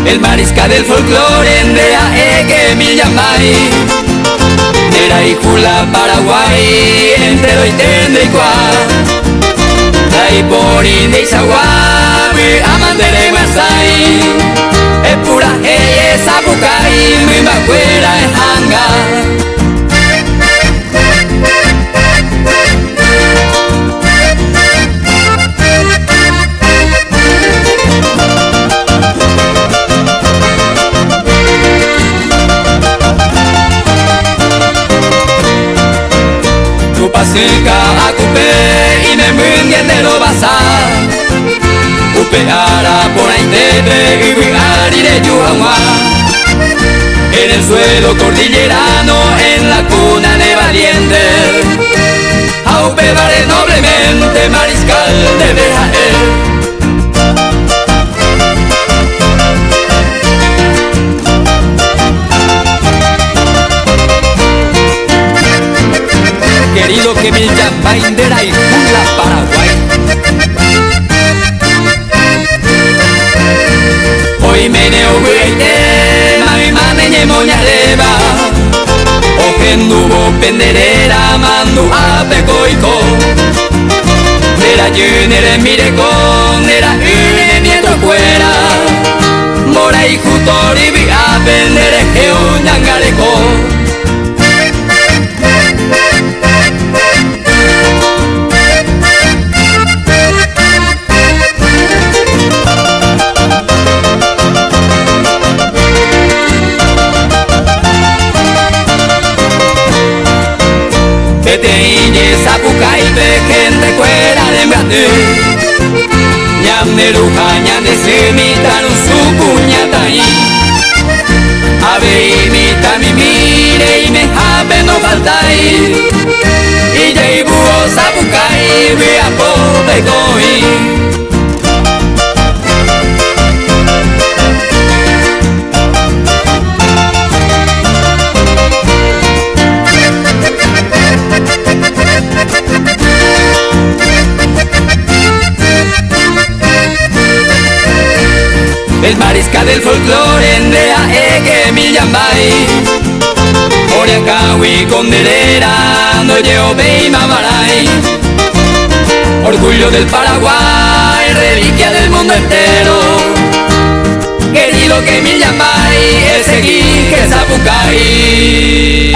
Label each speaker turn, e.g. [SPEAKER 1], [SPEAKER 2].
[SPEAKER 1] el mariscal del folclore, Andrea que mi llamai, Nera y Jula Paraguay, entero y tendricua, Dai por India y Saguabi, Amandere Masai, es pura ella, Sapucay, mi macuera es hanga. Seca a cupe y me munguen de lo basa Upe ara por ahí te y vigari de Yuhama en el suelo cordillerano, en la cuna de valientes a Upe vare noblemente mariscal de Bejael. Querido que me llama Indera y Jula Paraguay, hoy me neogueite, mami mane moñareva, o que nubo penderera mando a pecoico, era yunere mire con, era une nieto fuera, mora y jutori vi a pendere que uñangareco. Sapucay de gente fuera de Mbate Ñam de Luja, ñam de Semita, no su cuñata ahí Ave imita mi mire y me jape no falta ahí Y ya y búho Sapucay, vea pobre coi. El mariscal del folclore, Andrea que mi llamai, Oriacahui con derera, no llevo be y mamaray, orgullo del Paraguay, reliquia del mundo entero, querido que mi llamai, el seguí que Sapucay.